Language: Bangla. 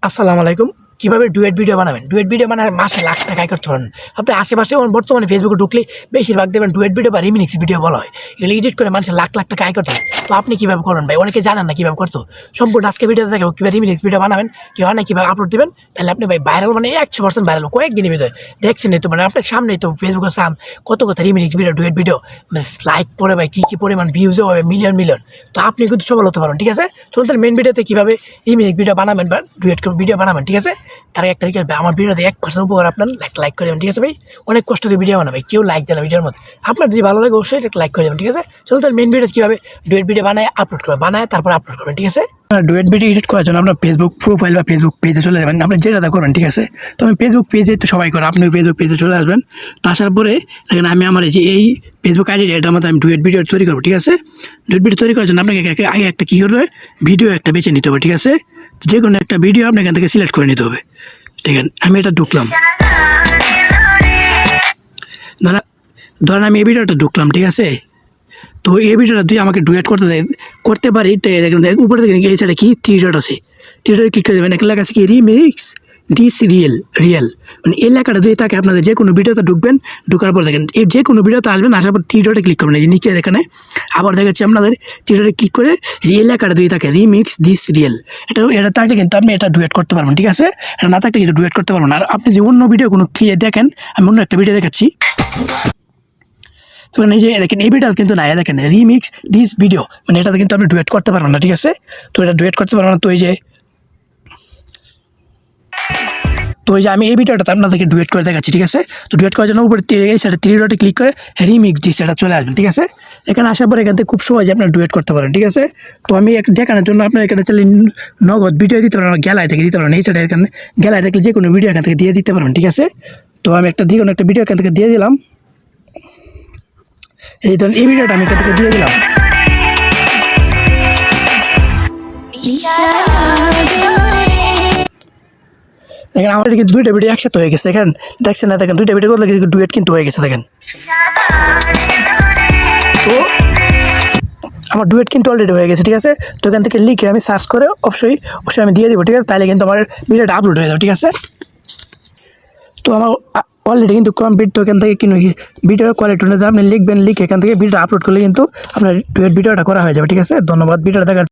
আসসালামু আলাইকুম। কীভাবে ডুয়েট ভিডিও বানাবেন? ডুয়েট ভিডিও বানায় মাসে লাখ টাকা আয় করতে পারেন। আপনি আশেপাশে বর্তমানে ফেসবুকে ঢুকলে বেশিরভাগ দেবেন ডুয়েট ভিডিও বা রিমিক্স ভিডিও বলা হয়। এগুলো এডিট করে মানুষের লাখ লাখ টাকা আয় করতে হয়। তো আপনি কীভাবে করবেন ভাই? অনেকে জানেন না কীভাবে করতো। সম্পূর্ণ আজকে ভিডিওতে দেখাবো কীভাবে রিমিক্স ভিডিও বানাবেন, কীভাবে না কীভাবে আপলোড দেবেন। তাহলে আপনি ভাই ভাইরাল মানে 100% ভাইরাল কয়েকদিনের ভিতরে। দেখছেন তো মানে আপনার সামনেই তো ফেসবুকে সাম কত রিমিক্স ভিডিও ডুয়েট ভিডিও মানে লাইক পড়ে ভাই কী পরিমাণ ভিউজও হবে মিলিয়ন মিলিয়ন। তো আপনি কিন্তু সফল হতে পারেন, ঠিক আছে? চলুন তাহলে মেন ভিডিওতে কীভাবে রিমিক্স ভিডিও বানাবেন বা ডুয়েট ভিডিও বানাবেন, ঠিক আছে? তার একটা রিকোয়েস্ট ভাই, আমার ভিডিওতে 1% উপকার আপনার লাইক করে দেবেন, ঠিক আছে ভাই? অনেক কষ্ট করে ভিডিও বানাবে, কেউ লাইক দেয় না ভিডিওর মধ্যে। আপনার যদি ভালো লাগে অবশ্যই একটা লাইক করে দেবেন, ঠিক আছে? চলুন তাহলে মেন ভিডিও কীভাবে ডুয়েট ভিডিও বানায় আপলোড করবেন, বানায় তারপর আপলোড করবেন, ঠিক আছে? ডুয়েট ভিডিও এডিট করার জন্য আপনার ফেসবুক প্রোফাইল বা ফেসবুক পেজে চলে যাবেন, আপনি যেটা করবেন, ঠিক আছে? তো আমি ফেসবুক পেজে তো সবাই করে, আপনি ফেসবুক পেজে চলে আসবেন। তা আসার পরে দেখেন আমি আমার এই ফেসবুক আইডি এটার মধ্যে আমি ডুয়েট ভিডিও তৈরি করবো, ঠিক আছে? ডুয়েট ভিডিও তৈরি করার জন্য আপনাকে আগে একটা কী করবে, ভিডিও একটা বেছে নিতে হবে, ঠিক আছে? যে কোনো একটা ভিডিও আপনি এখান থেকে সিলেক্ট করে নিতে হবে। ঠিক আছে, আমি এটা ঢুকলাম, ধরেন আমি এই ভিডিওটা ঢুকলাম, ঠিক আছে? তো এই ভিডিওটা তুই আমাকে ডুয়েট করতে পারি। তো দেখেন উপরে দেখেন এই সাইডে কি 3 ডট আছে, 3 ডট ক্লিক করে দেবেন। একটা লেখা আছে কি রিমিক্স দিস রিয়েল মানে এই লেখাটা যদি থাকে আপনাদের যে কোনো ভিডিওতে ঢুকবেন, ঢুকার পর দেখেন এই যে কোনো ভিডিওতে আসবেন, আসার পর 3 ডটে ক্লিক করবেন। এই নিচে দেখেন আবার দেখাচ্ছি আপনাদের 3 ডটে ক্লিক করে এই লেখাটা যদি থাকে রিমিক্স দিস রিয়েল, এটা থাকলে কিন্তু আপনি এটা ডুয়েট করতে পারবেন, ঠিক আছে? এটা না থাকলে কিন্তু ডুয়েট করতে পারবেন। আর আপনি যদি অন্য ভিডিও কোনো দেখেন, আমি অন্য একটা ভিডিও দেখাচ্ছি। তো এই যে দেখেন এই ভিডিও কিন্তু না, দেখেন রিমিক্স দিস ভিডিও মানে এটাতে কিন্তু আপনি ডুয়েট করতে পারবেন না, ঠিক আছে? তো এটা ডুয়েট করতে পারবেন না। তো এই যে আমি এই ভিডিওটাতে আপনাদেরকে ডুয়েট করে দেখাচ্ছি, ঠিক আছে? তো ডুয়েট করার জন্য উপরে এই সাইডে 3 ডটে ক্লিক করে রিমিক্স দিস এটা চলে আসবেন, ঠিক আছে? এখানে আসার পরে এখান থেকে খুব সহজে আপনার ডুয়েট করতে পারেন, ঠিক আছে? তো আমি দেখানোর জন্য আপনার এখানে চাইলে নগদ ভিডিও দিতে পারেন, গ্যালারি থেকে দিতে পারেন। এই সাইডে এখানে গ্যালারি থেকে যে কোনো ভিডিও এখান থেকে দিয়ে দিতে পারবেন, ঠিক আছে? তো আমি একটা ভিডিও এখান থেকে দিয়ে দিলাম। এই ধরুন এই ভিডিওটা আমি এখান থেকে দিয়ে দিলাম। দেখেন আমাদের কিন্তু 2টা ভিডিও একসাথে হয়ে গেছে, দেখেন দেখছেন না? দেখেন 2টা ভিডিও করলে কিন্তু ডুয়েট কিন্তু হয়ে গেছে, দেখেন। তো আমার ডুয়েট কিন্তু অলরেডি হয়ে গেছে, ঠিক আছে? তো এখান থেকে লিখে আমি সার্চ করে অবশ্যই আমি দিয়ে দেবো, ঠিক আছে? তাহলে কিন্তু আমার ভিডিওটা আপলোড হয়ে যাবে, ঠিক আছে? তো আমার অলরেডি কিন্তু কমপ্লিট। তো এখান থেকে কিন্তু ভিডিওর কোয়ালিটি অনুযায়ী আপনি লিখবেন, লিখে এখান থেকে ভিডিও আপলোড করলে কিন্তু আপনার ডুয়েট ভিডিওটা করা হয়ে যাবে, ঠিক আছে? ধন্যবাদ ভিডিওটা দেখার।